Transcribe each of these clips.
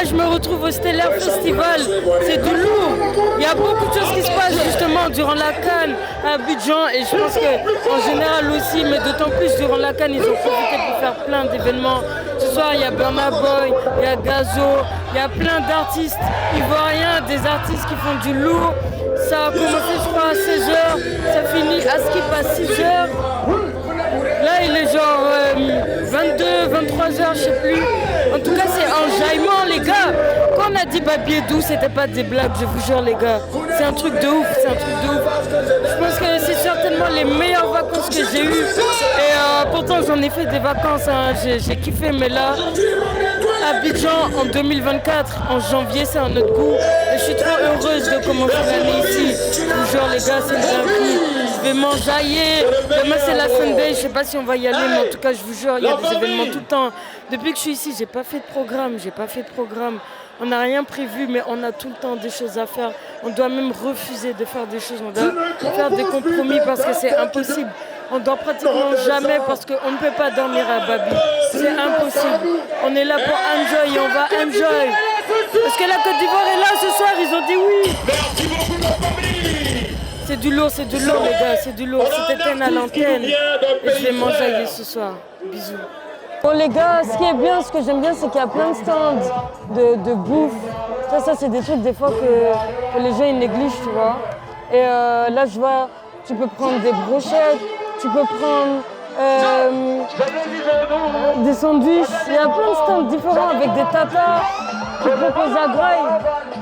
je me retrouve au Stellar Festival. C'est du lourd. Il y a beaucoup de choses qui se passent justement durant la CAN à Abidjan. Et je pense qu'en général aussi, mais d'autant plus durant la CAN, ils ont profité pour faire plein d'événements. Ce soir, il y a Burna Boy, il y a Gazo, il y a plein d'artistes ivoiriens, des artistes qui font du lourd. Ça a commencé, je crois, à 16h. Ça finit à Skip à 6h. Là, il est genre 22, 23h, je sais plus. En tout cas, c'est enjaillement, les gars. Quand on a dit Babiedou, c'était pas des blagues, je vous jure, les gars. C'est un truc de ouf, c'est un truc de ouf. Je pense que c'est certainement les meilleures vacances que j'ai eues. Et pourtant, j'en ai fait des vacances, hein. J'ai kiffé, mais là, Abidjan en 2024, en janvier, c'est un autre goût. Et je suis trop heureuse de commencer l'année ici. Je vous jure, les gars, c'est un coup. Je vais m'enjailler. Demain, c'est la Sunday. Je sais pas si on va y aller, mais en tout cas, je vous jure, il y a des événements tout le temps. Depuis que je suis ici, j'ai pas fait de programme. On n'a rien prévu, mais on a tout le temps des choses à faire. On doit même refuser de faire des choses. On doit faire des compromis parce que c'est impossible. On dort pratiquement jamais parce qu'on ne peut pas dormir à Babi. C'est impossible. On est là pour enjoy et on va enjoy. Parce que la Côte d'Ivoire est là ce soir, ils ont dit oui. Merci beaucoup, la famille. C'est du lourd, les gars, c'est du lourd. C'était à l'antenne. Et je vais m'enjailler ce soir. Bisous. Bon les gars, ce que j'aime bien, c'est qu'il y a plein de stands de bouffe. Ça c'est des trucs des fois que les gens ils négligent, tu vois. Et là je vois, tu peux prendre des brochettes, tu peux prendre des sandwichs. Il y a plein de stands différents avec des tatas qui proposent à graille.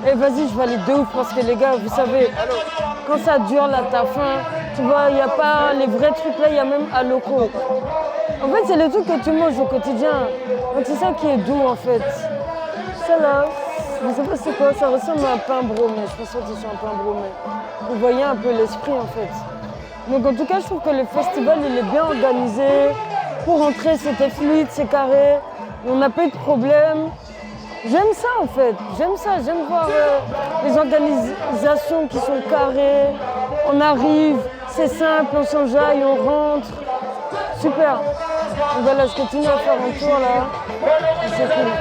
Et vas-y, je valide de ouf parce que les gars, vous savez, quand ça dure là, t'as faim, tu vois, il n'y a pas les vrais trucs là, il y a même à locaux. En fait, c'est les trucs que tu manges au quotidien. Donc c'est ça qui est doux en fait. Ça là, je sais pas c'est quoi, ça ressemble à un pain bromé. Je pense que c'est un pain bromé. Vous voyez un peu l'esprit en fait. Donc en tout cas, je trouve que le festival, il est bien organisé. Pour rentrer, c'était fluide, c'est carré. On n'a pas eu de problème. J'aime ça en fait, j'aime voir les organisations qui sont carrées. On arrive, c'est simple, on s'enjaille, on rentre. Super. Donc voilà, je continue à faire un tour là. C'est cool.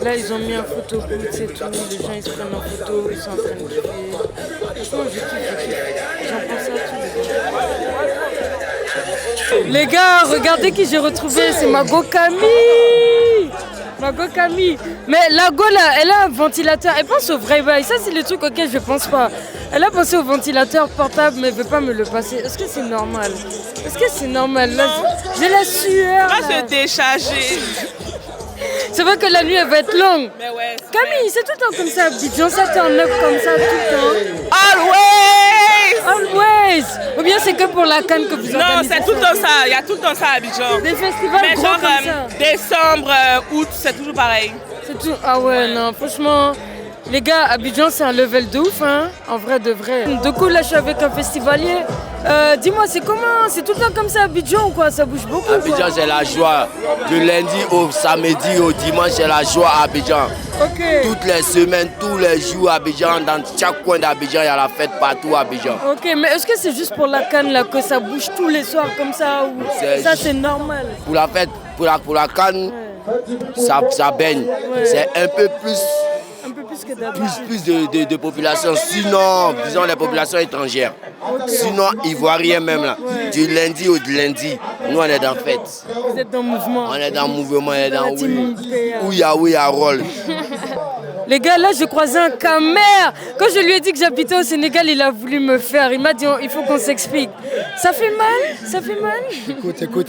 Là, ils ont mis un photo booth, c'est tout. Les gens, ils se prennent en photo, ils sont en train de kiffer. Franchement, je kiffe. J'en pense à tout. Les gars, regardez qui j'ai retrouvé, c'est Mago Camille. Mais la Go là, elle a un ventilateur, elle pense au vrai bail, ça c'est le truc auquel je pense pas. Elle a pensé au ventilateur portable mais elle veut pas me le passer. Est-ce que c'est normal? Là, j'ai la sueur. Moi je décharger. C'est vrai que la nuit elle va être longue. Mais ouais. Camille, c'est tout le temps comme ça, Abidjan, ça t'es en neuf comme ça tout le temps. Always. Ou bien c'est que pour la CAN que vous organisez? Non, c'est tout le temps ça, il y a tout le temps ça à Abidjan. Des festivals mais gros genre comme ça. Décembre, août, c'est toujours pareil. C'est tout. Ah ouais, non, franchement, les gars, Abidjan, c'est un level de ouf, hein, en vrai de vrai. Du coup, là, je suis avec un festivalier. Dis-moi, c'est comment? C'est tout le temps comme ça, Abidjan ou quoi? Ça bouge beaucoup? Abidjan, c'est la joie. Du lundi au samedi au dimanche, c'est la joie à Abidjan. Ok. Toutes les semaines, tous les jours à Abidjan, dans chaque coin d'Abidjan, il y a la fête partout à Abidjan. Ok, mais est-ce que c'est juste pour la CAN là que ça bouge tous les soirs comme ça ou ça c'est normal? Pour la fête, pour la CAN, ouais. ça baigne. Ouais. C'est un peu plus. Que d'habitude. Plus de population, sinon, disons les populations étrangères. Okay. Sinon, ivoiriens même là. Ouais. Du lundi au lundi, nous on est dans la fête. Vous êtes dans le mouvement? On est dans le mouvement, on est dans oui à rôle. Les gars, là, je croisais un Camer. Quand je lui ai dit que j'habitais au Sénégal, il a voulu me faire. Il m'a dit, il faut qu'on s'explique. Ça fait mal?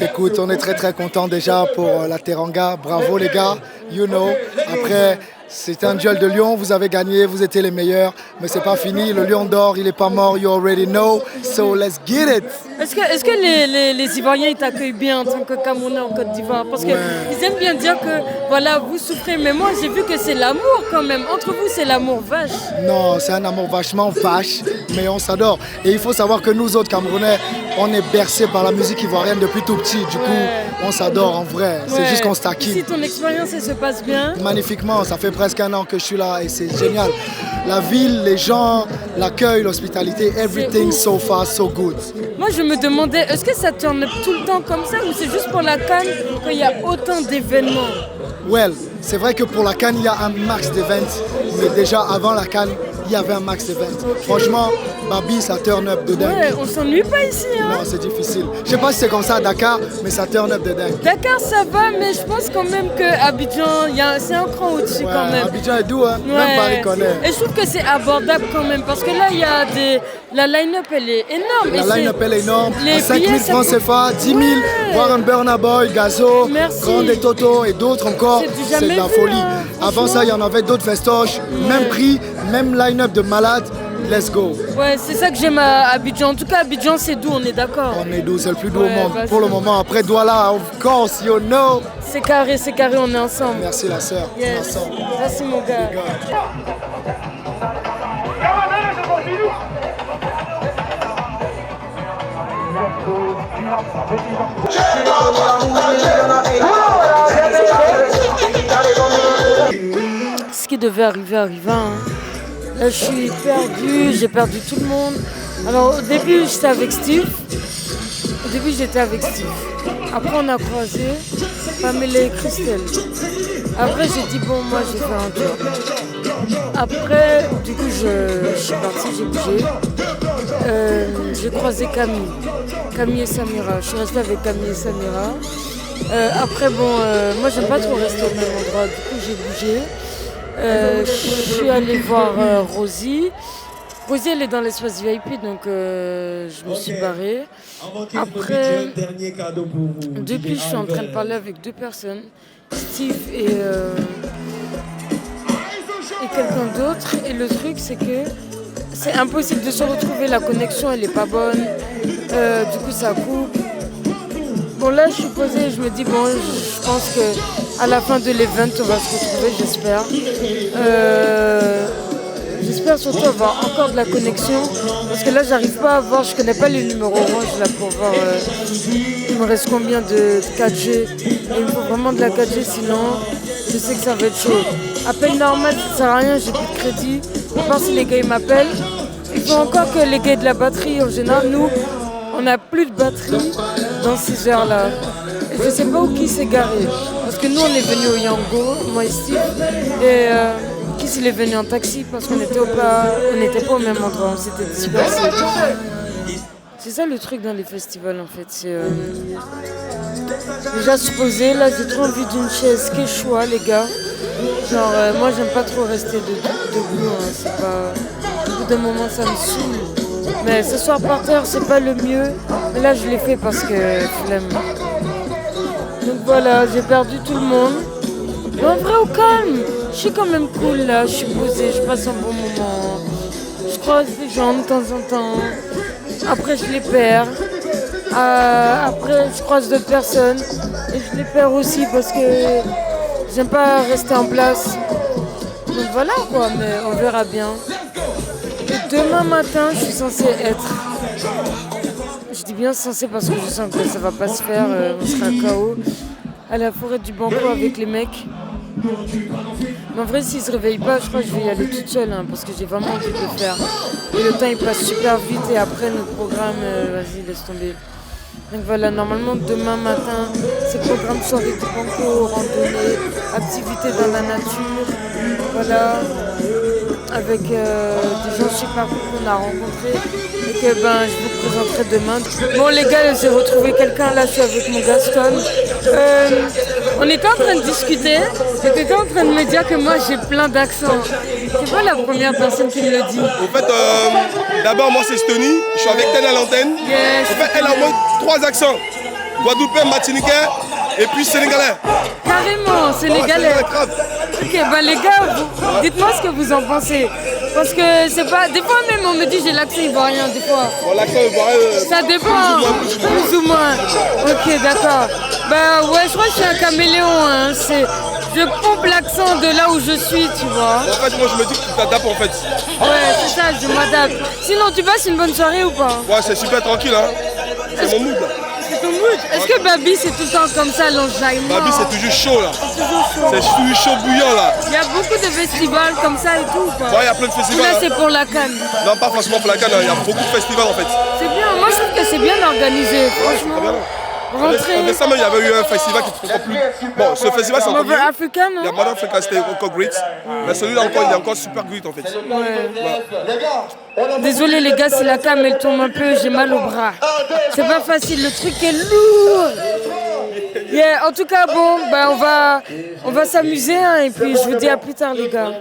Écoute, on est très content déjà pour la Teranga. Bravo les gars, you know. Après, c'est un duel de Lion, vous avez gagné, vous étiez les meilleurs. Mais c'est pas fini, le Lion d'or, il n'est pas mort, you already know. So let's get it. Est-ce que les Ivoiriens ils t'accueillent bien en tant que Camerounais en Côte d'Ivoire? Parce qu'ils aiment bien dire que voilà, vous souffrez, mais moi j'ai vu que c'est l'amour quand même. Entre vous, c'est l'amour vache. Non, c'est un amour vachement vache, mais on s'adore. Et il faut savoir que nous autres Camerounais, on est bercés par la musique ivoirienne depuis tout petit. Du coup, on s'adore en vrai. C'est juste qu'on se taquine. Si ton expérience elle se passe bien? Magnifiquement, ça fait presque un an que je suis là et c'est génial. La ville, les gens, l'accueil, l'hospitalité, everything so far so good. Moi je me demandais, est-ce que ça tourne tout le temps comme ça ou c'est juste pour la CAN qu'il y a autant d'événements? well, c'est vrai que pour la CAN, il y a un max d'events, mais déjà avant la CAN, il y avait un max d'events. Franchement, Babi, ça turn up de dingue. Ouais, on s'ennuie pas ici. Hein. Non, c'est difficile. Je sais pas si c'est comme ça à Dakar, mais ça turn up de dingue. Dakar, ça va, mais je pense quand même qu'Abidjan, c'est un cran au-dessus quand même. Abidjan est doux, hein? Même Paris connaît. Et je trouve que c'est abordable quand même, parce que là, il y a la line-up, elle est énorme. La line-up, elle est énorme. Les 5 000 francs CFA, 10 000, Warren Burna Boy, Gazo, Grande et Toto et d'autres encore. C'est de la folie. Hein, avant ça, il y en avait d'autres festoches. Même prix, même line-up de malades. Let's go. Ouais, c'est ça que j'aime à Abidjan. En tout cas, Abidjan, c'est doux, on est d'accord. On est doux, c'est le plus doux au monde pour le moment. Après Douala, of course, you know. C'est carré, on est ensemble. Merci la sœur. Yes. Merci mon gars. Ce qui devait arriver arriva. Hein. Là, je suis perdue, j'ai perdu tout le monde. Alors, au début, j'étais avec Steve. Après, on a croisé Pamela et Christelle. Après, j'ai dit, bon, moi, je vais faire un tour. Après, du coup, je suis partie, j'ai bougé. J'ai croisé Camille et Samira. Je suis restée avec Camille et Samira. Après, bon, moi, j'aime pas trop rester au même endroit. Du coup, j'ai bougé. Je suis allée voir Rosie. Rosie, elle est dans l'espace VIP, donc je me suis barrée. Après, depuis, je suis en train de parler avec 2 personnes, Steve et quelqu'un d'autre. Et le truc, c'est que c'est impossible de se retrouver. La connexion, elle est pas bonne. Du coup, ça coupe. Bon, là, je suis posée, je me dis, bon, je pense qu'à la fin de l'event, on va se retrouver, j'espère. J'espère surtout avoir encore de la connexion, parce que là, j'arrive pas à voir, je connais pas les numéros orange là pour voir. Il me reste combien de 4G. Et il me faut vraiment de la 4G, sinon, je sais que ça va être chaud. Appel normal, ça sert à rien, j'ai plus de crédit. À part si les gars ils m'appellent. Il faut encore que les gars aient de la batterie. En général, nous, on n'a plus de batterie dans ces heures-là. Et je sais pas où qui s'est garé. Parce que nous, on est venu au Yango, moi et Steve. Et qui s'il est venu en taxi parce qu'on n'était pas au même endroit, on s'était dispersés. C'est ça le truc dans les festivals en fait. C'est déjà se poser. Là, j'ai trop envie d'une chaise quechua, les gars. Genre, moi, j'aime pas trop rester debout. Hein. C'est pas. Au bout d'un moment, ça me saoule. Mais s'asseoir par terre, c'est pas le mieux. Mais là, je l'ai fait parce que flemme. Donc voilà, j'ai perdu tout le monde. Mais en vrai, au calme. Je suis quand même cool là. Je suis posée, je passe un bon moment. Je croise des gens de temps en temps. Après, je les perds. Après, je croise d'autres personnes. Et je les perds aussi parce que j'aime pas rester en place. Donc voilà quoi, mais on verra bien. Et demain matin, je suis censée être. Je dis bien censée parce que je sens que ça va pas se faire. On sera KO. À la forêt du Banco avec les mecs. Mais en vrai, s'ils se réveillent pas, je crois que je vais y aller toute seule hein, parce que j'ai vraiment envie de le faire. Et le temps il passe super vite et après notre programme, vas-y, laisse tomber. Donc voilà, normalement demain matin, c'est programme soirée du Banco, randonnée, activité dans la nature. Voilà, avec des gens super cool qu'on a rencontrés et que je vous présenterai demain. Bon les gars, j'ai retrouvé quelqu'un là, je suis avec mon Gaston. On était en train de discuter et tu étais en train de me dire que moi j'ai plein d'accents. C'est pas la première personne qui me le dit. En fait, d'abord moi c'est Stony, je suis avec Ten à l'antenne. Yes. En fait, elle a au moins 3 accents. Guadeloupéen, martiniquais et puis sénégalais. Carrément, sénégalais. Ok, les gars, dites-moi ce que vous en pensez. Parce que c'est pas. Des fois même on me dit j'ai l'accent ivoirien, des fois. Bon, l'accent ivoirien. Ça dépend. Plus ou moins. Ok, d'accord. Ouais, je crois que je suis un caméléon. Hein. Je pompe l'accent de là où je suis, tu vois. En fait, moi je me dis que tu t'adaptes en fait. Ouais, c'est ça, je m'adapte. Sinon, tu passes une bonne soirée ou pas? Ouais, c'est super tranquille, hein. C'est mon mood là. C'est ton mood? Est-ce que Babi c'est tout le temps comme ça, l'enjaillement? Babi c'est toujours chaud là. C'est toujours chaud. C'est toujours chaud bouillant là. Il y a beaucoup de festivals comme ça et tout, quoi. Ouais, il y a plein de festivals. Là, c'est pour la CAN. Non, pas forcément pour la CAN, il y a beaucoup de festivals en fait. C'est bien, moi je trouve que c'est bien organisé, franchement. rentrer. En décembre, il y avait eu un festival qui était encore plus. Bon, ce festival, c'est encore mieux. Mother Africa, Il y a non? Modern Africa, c'était encore great. Mais celui-là, encore, il est encore super great en fait. Désolé les gars, si la cam elle tombe un peu, j'ai mal au bras. C'est pas facile, le truc est lourd. Yeah, en tout cas, bon, ben on va s'amuser hein, et puis je vous dis à plus tard les gars.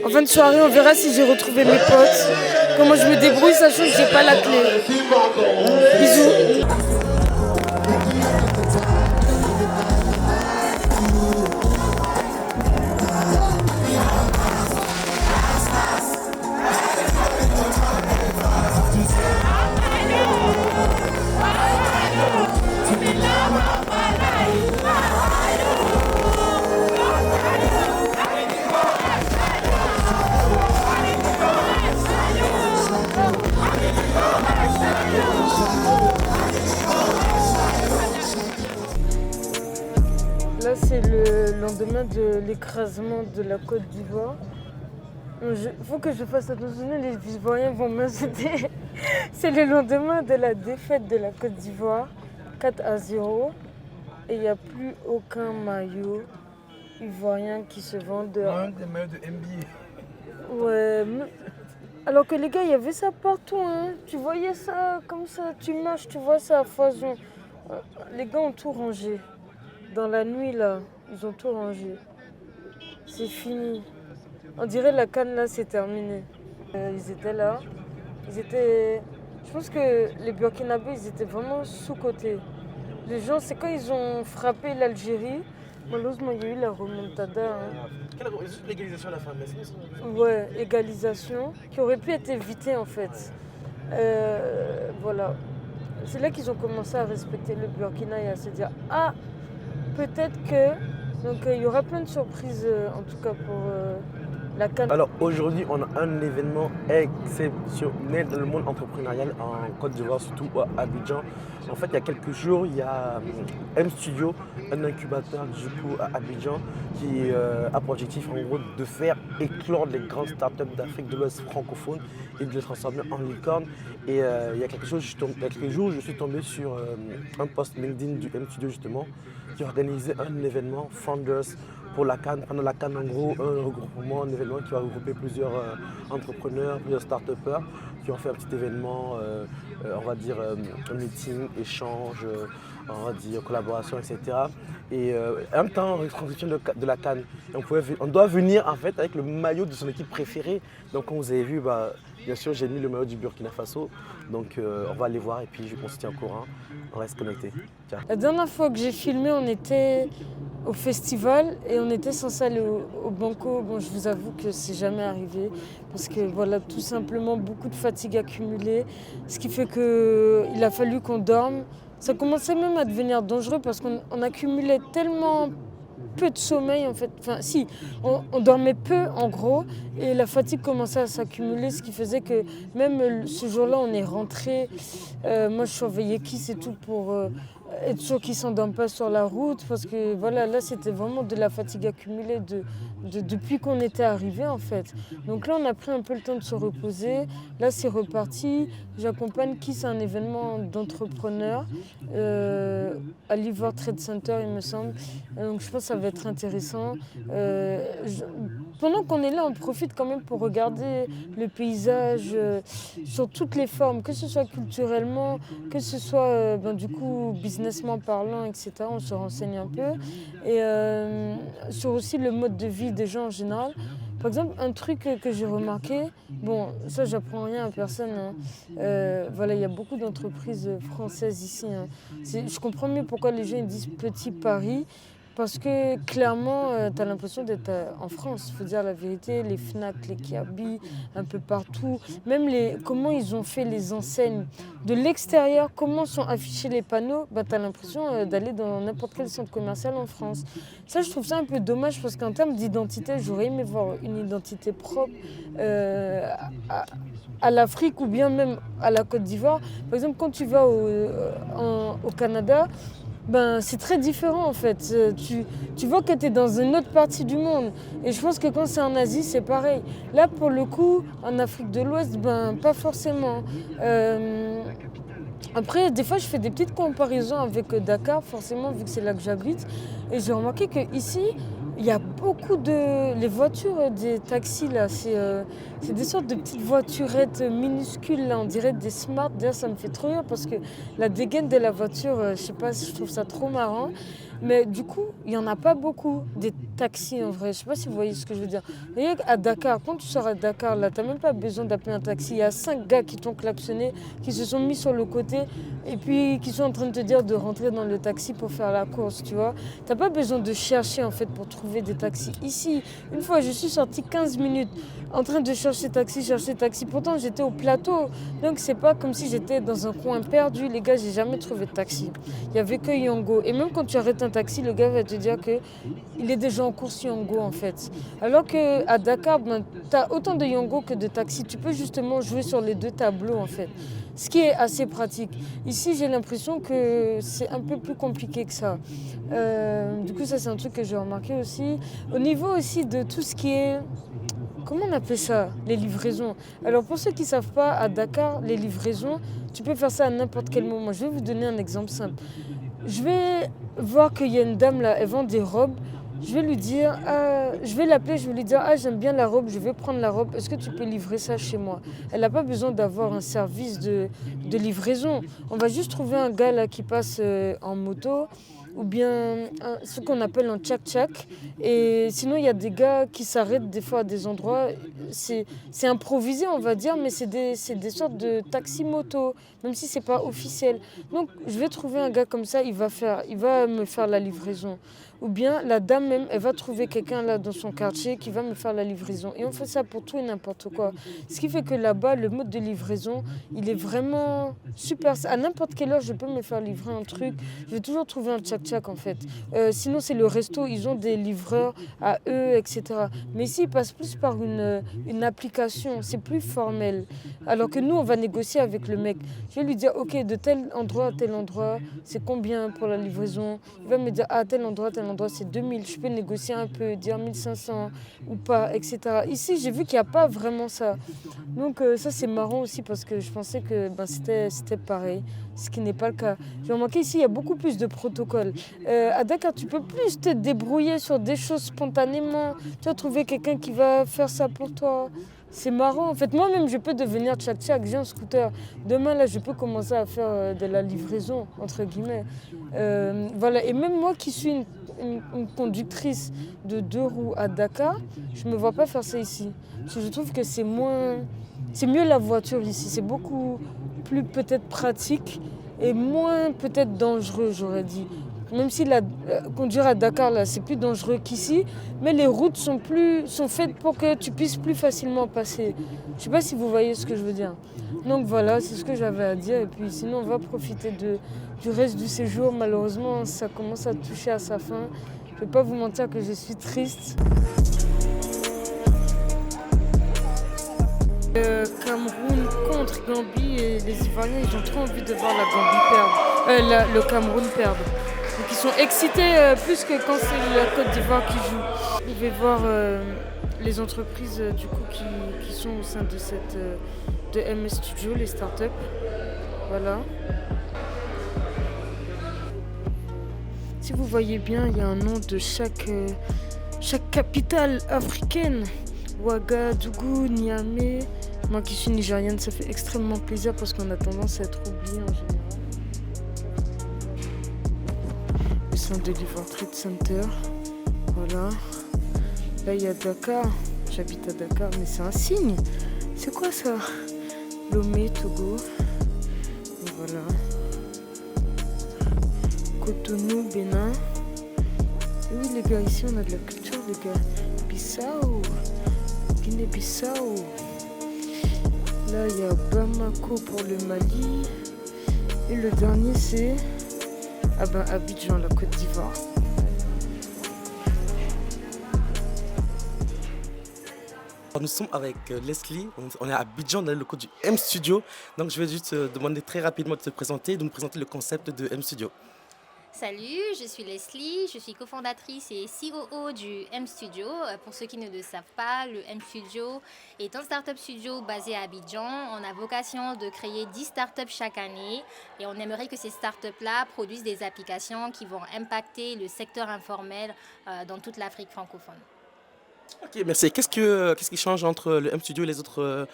En fin de soirée, on verra si j'ai retrouvé mes potes. Comment je me débrouille, sachant que j'ai pas la clé. Bisous. Là, c'est le lendemain de l'écrasement de la Côte d'Ivoire. Il faut que je fasse attention, les Ivoiriens vont m'insulter. C'est le lendemain de la défaite de la Côte d'Ivoire, 4-0. Et il n'y a plus aucun maillot ivoirien qui se vend dehors. Même des maillots de NBA. Ouais, alors que les gars, il y avait ça partout. Hein. Tu voyais ça comme ça, tu marches, tu vois ça à foison. Les gars ont tout rangé. Dans la nuit, là, ils ont tout rangé. C'est fini. On dirait la CAN, là, c'est terminé. Ils étaient là. Je pense que les Burkinabés, ils étaient vraiment sous-cotés. Les gens, c'est quand ils ont frappé l'Algérie. Malheureusement, il y a eu la remontada. Hein. Quelle l'égalisation à la fin de la saison? Ouais, égalisation, qui aurait pu être évitée, en fait. Voilà. C'est là qu'ils ont commencé à respecter le Burkina et à se dire « Ah, peut-être que... » Donc il y aura plein de surprises, en tout cas pour la CAN. Alors aujourd'hui, on a un événement exceptionnel dans le monde entrepreneurial en Côte d'Ivoire, surtout à Abidjan. En fait, il y a quelques jours, il y a M Studio, un incubateur du coup à Abidjan, qui a pour objectif en gros de faire éclore les grandes startups d'Afrique de l'Ouest francophone et de les transformer en licorne. Et il y a quelques jours, je suis tombé sur un post LinkedIn du M Studio justement, qui organisait un événement Founders pour la CAN. Pendant la CAN, en gros, un regroupement, un événement qui va regrouper plusieurs entrepreneurs, plusieurs start-upers qui ont fait un petit événement, on va dire un meeting, échange, on va dire collaboration, etc. Et en même temps, retranscription de la CAN. On doit venir en fait avec le maillot de son équipe préférée. Donc comme vous avez vu, bien sûr, j'ai mis le maillot du Burkina Faso. Donc on va aller voir et puis on se tient au courant. On reste connecté. Ciao. La dernière fois que j'ai filmé, on était au festival et on était censé aller au Banco. Bon, je vous avoue que c'est jamais arrivé parce que voilà, tout simplement beaucoup de fatigue accumulée, ce qui fait qu'il a fallu qu'on dorme. Ça commençait même à devenir dangereux parce qu'on accumulait tellement peu de sommeil en fait. Enfin si, on dormait peu en gros et la fatigue commençait à s'accumuler, ce qui faisait que même ce jour-là on est rentré. Moi je surveillais qui c'est tout pour être sûr qu'ils ne s'endorment pas sur la route parce que voilà, là c'était vraiment de la fatigue accumulée depuis qu'on était arrivé en fait. Donc là on a pris un peu le temps de se reposer, là c'est reparti. J'accompagne qui, c'est un événement d'entrepreneurs à l'Ivoire Trade Center il me semble. Donc je pense que ça va être intéressant. Pendant qu'on est là, on profite quand même pour regarder le paysage sur toutes les formes, que ce soit culturellement, que ce soit du coup businessment parlant, etc. On se renseigne un peu. Et sur aussi le mode de vie des gens en général. Par exemple, un truc que j'ai remarqué, bon, ça j'apprends rien à personne, hein. Voilà, il y a beaucoup d'entreprises françaises ici. Hein. Je comprends mieux pourquoi les gens ils disent petit Paris. Parce que clairement, tu as l'impression d'être en France. Il faut dire la vérité, les Fnac, les Kiabi, un peu partout. Même comment ils ont fait les enseignes. De l'extérieur, comment sont affichés les panneaux, tu as l'impression d'aller dans n'importe quel centre commercial en France. Ça, je trouve ça un peu dommage parce qu'en termes d'identité, j'aurais aimé voir une identité propre à l'Afrique ou bien même à la Côte d'Ivoire. Par exemple, quand tu vas au Canada, c'est très différent en fait. Tu vois que tu es dans une autre partie du monde. Et je pense que quand c'est en Asie, c'est pareil. Là, pour le coup, en Afrique de l'Ouest, pas forcément. Après, des fois, je fais des petites comparaisons avec Dakar, forcément, vu que c'est là que j'habite. Et j'ai remarqué qu'ici, il y a beaucoup de... Les voitures des taxis, là, c'est des sortes de petites voiturettes minuscules, là, on dirait des smart. D'ailleurs, ça me fait trop rire parce que la dégaine de la voiture, je sais pas, je trouve ça trop marrant. Mais du coup, il n'y en a pas beaucoup, des taxis en vrai. Je ne sais pas si vous voyez ce que je veux dire. Vous voyez à Dakar, quand tu sors à Dakar, là, tu n'as même pas besoin d'appeler un taxi. Il y a 5 gars qui t'ont klaxonné, qui se sont mis sur le côté et puis qui sont en train de te dire de rentrer dans le taxi pour faire la course, tu vois. Tu n'as pas besoin de chercher en fait pour trouver des taxis. Ici, une fois, je suis sortie 15 minutes en train de chercher taxi. Pourtant, j'étais au plateau. Donc, c'est pas comme si j'étais dans un coin perdu. Les gars, j'ai jamais trouvé de taxi. Il n'y avait que Yango. Et même quand tu arrêtes un taxi, le gars va te dire qu'il est déjà en course Yango, en fait. Alors qu'à Dakar, tu as autant de Yango que de taxi. Tu peux justement jouer sur les deux tableaux, en fait. Ce qui est assez pratique. Ici, j'ai l'impression que c'est un peu plus compliqué que ça. Du coup, ça, c'est un truc que j'ai remarqué aussi. Au niveau aussi de tout ce qui est... Comment on appelle ça? Les livraisons. Alors pour ceux qui ne savent pas, à Dakar, les livraisons, tu peux faire ça à n'importe quel moment. Je vais vous donner un exemple simple. Je vais voir qu'il y a une dame là, elle vend des robes. Je vais lui dire, je vais l'appeler, je vais lui dire, j'aime bien la robe, je vais prendre la robe, est-ce que tu peux livrer ça chez moi? Elle n'a pas besoin d'avoir un service de livraison. On va juste trouver un gars là qui passe en moto, ou bien ce qu'on appelle un tchak-tchak. Et sinon, il y a des gars qui s'arrêtent des fois à des endroits. C'est improvisé, on va dire, mais c'est des sortes de taxi-moto, même si ce n'est pas officiel. Donc, je vais trouver un gars comme ça, il va me faire la livraison. Ou bien la dame même, elle va trouver quelqu'un là dans son quartier qui va me faire la livraison. Et on fait ça pour tout et n'importe quoi. Ce qui fait que là-bas, le mode de livraison, il est vraiment super. À n'importe quelle heure, je peux me faire livrer un truc. Je vais toujours trouver un tchak-tchak en fait. Sinon, c'est le resto, ils ont des livreurs à eux, etc. Mais ici, ils passent plus par une application. C'est plus formel. Alors que nous, on va négocier avec le mec. Je vais lui dire, ok, de tel endroit à tel endroit, c'est combien pour la livraison? Il va me dire, tel endroit, c'est 2000, je peux négocier un peu, dire 1500 ou pas, etc. Ici, j'ai vu qu'il n'y a pas vraiment ça. Donc ça, c'est marrant aussi parce que je pensais que c'était pareil, ce qui n'est pas le cas. J'ai remarqué ici, il y a beaucoup plus de protocoles. À Dakar, tu peux plus te débrouiller sur des choses spontanément. Tu vas trouver quelqu'un qui va faire ça pour toi. C'est marrant. En fait, moi-même, je peux devenir tchak-tchak. J'ai un scooter. Demain, là, je peux commencer à faire de la livraison, entre guillemets. Voilà. Et même moi qui suis une conductrice de 2 roues à Dakar, je ne me vois pas faire ça ici. Parce que je trouve que c'est mieux la voiture ici. C'est beaucoup plus peut-être pratique et moins peut-être dangereux, j'aurais dit. Même si conduire à Dakar, là, c'est plus dangereux qu'ici, mais les routes sont faites pour que tu puisses plus facilement passer. Je ne sais pas si vous voyez ce que je veux dire. Donc voilà, c'est ce que j'avais à dire. Et puis sinon, on va profiter du reste du séjour. Malheureusement, ça commence à toucher à sa fin. Je ne vais pas vous mentir que je suis triste. Cameroun contre Gambie et les Ivoiriens, ils ont trop envie de voir la Gambie perdre. Le Cameroun perdre. Donc ils sont excités plus que quand c'est la Côte d'Ivoire qui joue. Vous pouvez voir les entreprises du coup qui sont au sein de MS Studio, les startups. Voilà. Si vous voyez bien, il y a un nom de chaque capitale africaine. Ouagadougou, Niamey. Moi qui suis nigérienne, ça fait extrêmement plaisir parce qu'on a tendance à être oublié en général. Le centre de l'Ivoire Trade Center. Voilà. Là, il y a Dakar. J'habite à Dakar, mais c'est un signe. C'est quoi ça? Lomé, Togo. Et voilà. Cotonou, Bénin. Et oui, les gars, ici, on a de la culture, les gars. Bissau. Guinée-Bissau. Là, il y a Bamako pour le Mali. Et le dernier, c'est Abidjan, la Côte d'Ivoire. Nous sommes avec Leslie, on est à Abidjan dans le locaux du M Studio. Donc je vais juste te demander très rapidement de te présenter et de nous présenter le concept de M Studio. Salut, je suis Leslie, je suis cofondatrice et COO du M Studio. Pour ceux qui ne le savent pas, le M Studio est un startup studio basé à Abidjan. On a vocation de créer 10 startups chaque année et on aimerait que ces startups-là produisent des applications qui vont impacter le secteur informel dans toute l'Afrique francophone. Ok, merci. Qu'est-ce qui change entre le M Studio et les autres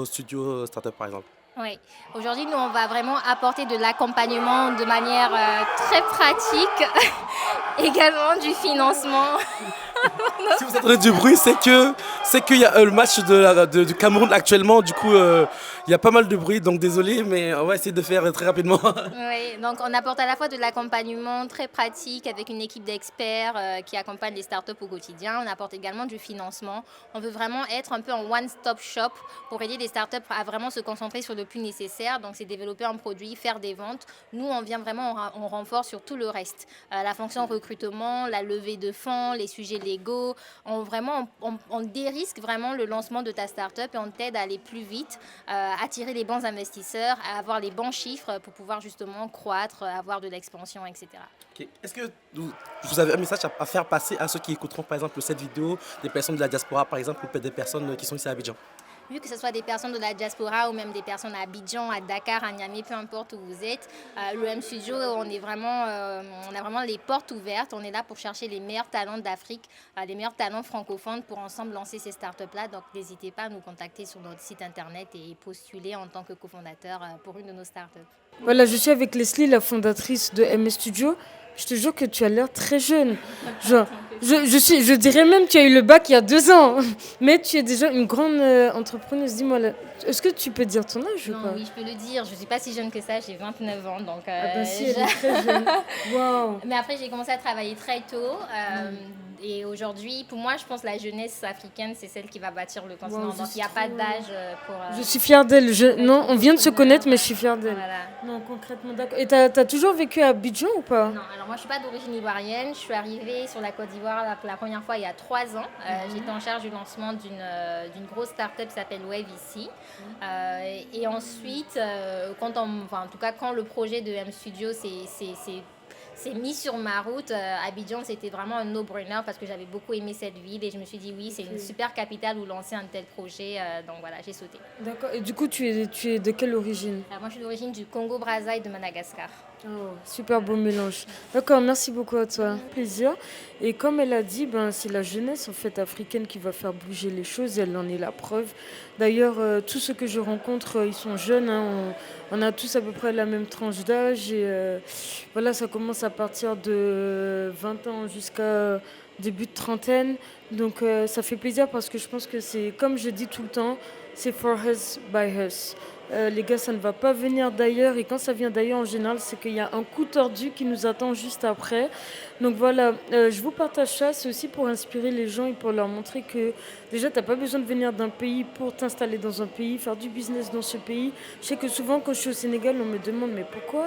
studios startup par exemple? Oui, aujourd'hui, nous, on va vraiment apporter de l'accompagnement de manière très pratique, également du financement. Si vous entendez du bruit, c'est qu'il y a le match du Cameroun actuellement. Du coup, il y a pas mal de bruit, donc désolé, mais on va essayer de faire très rapidement. Oui, donc on apporte à la fois de l'accompagnement très pratique avec une équipe d'experts qui accompagne les startups au quotidien. On apporte également du financement. On veut vraiment être un peu en one-stop shop pour aider les startups à vraiment se concentrer sur le plus nécessaire. Donc, c'est développer un produit, faire des ventes. Nous, on vient vraiment, on renforce sur tout le reste. La fonction recrutement, la levée de fonds, les sujets légaux. On dérisque vraiment le lancement de ta startup et on t'aide à aller plus vite, attirer les bons investisseurs, à avoir les bons chiffres pour pouvoir justement croître, avoir de l'expansion, etc. Okay. Est-ce que vous avez un message à faire passer à ceux qui écouteront par exemple cette vidéo, des personnes de la diaspora par exemple, ou peut-être des personnes qui sont ici à Abidjan? Vu que ce soit des personnes de la diaspora ou même des personnes à Abidjan, à Dakar, à Niamey, peu importe où vous êtes, le M Studio, on a vraiment les portes ouvertes. On est là pour chercher les meilleurs talents d'Afrique, les meilleurs talents francophones pour ensemble lancer ces startups-là. Donc n'hésitez pas à nous contacter sur notre site internet et postuler en tant que cofondateur pour une de nos startups. Voilà, je suis avec Leslie, la fondatrice de M Studio. Je te jure que tu as l'air très jeune. Genre, je dirais même que tu as eu le bac il y a 2 ans. Mais tu es déjà une grande entrepreneuse. Dis-moi, est-ce que tu peux dire ton âge ou pas? Oui, je peux le dire. Je ne suis pas si jeune que ça. J'ai 29 ans. Donc, si, elle est très jeune. Wow. Mais après, j'ai commencé à travailler très tôt. Et aujourd'hui, pour moi, je pense que la jeunesse africaine, c'est celle qui va bâtir le continent. Donc, il n'y a pas d'âge pour... Je suis fière d'elle. Non, on vient de se connaître, mais je suis fière d'elle. Voilà. Non, concrètement, d'accord. Et t'as toujours vécu à Abidjan ou pas? Non, alors moi, je ne suis pas d'origine ivoirienne. Je suis arrivée sur la Côte d'Ivoire la première fois il y a 3 ans. J'étais en charge du lancement d'une grosse start-up qui s'appelle Wave ici. Et ensuite, quand le projet de M Studio s'est mis sur ma route, Abidjan, c'était vraiment un no-brainer parce que j'avais beaucoup aimé cette ville et je me suis dit oui, c'est une super capitale où lancer un tel projet. Donc voilà, j'ai sauté. D'accord. Et du coup, tu es de quelle origine? Alors, moi, je suis d'origine du Congo-Brazza et de Madagascar. Oh, super beau mélange. D'accord, merci beaucoup à toi. Plaisir. Et comme elle a dit, c'est la jeunesse en fait africaine qui va faire bouger les choses. Elle en est la preuve. D'ailleurs, tous ceux que je rencontre, ils sont jeunes. On a tous à peu près la même tranche d'âge. Et voilà, ça commence à partir de 20 ans jusqu'à début de trentaine. Donc ça fait plaisir parce que je pense que c'est, comme je dis tout le temps, c'est for us, by us. Les gars, ça ne va pas venir d'ailleurs. Et quand ça vient d'ailleurs, en général, c'est qu'il y a un coup tordu qui nous attend juste après. Donc voilà, je vous partage ça. C'est aussi pour inspirer les gens et pour leur montrer que déjà, tu n'as pas besoin de venir d'un pays pour t'installer dans un pays, faire du business dans ce pays. Je sais que souvent, quand je suis au Sénégal, on me demande mais pourquoi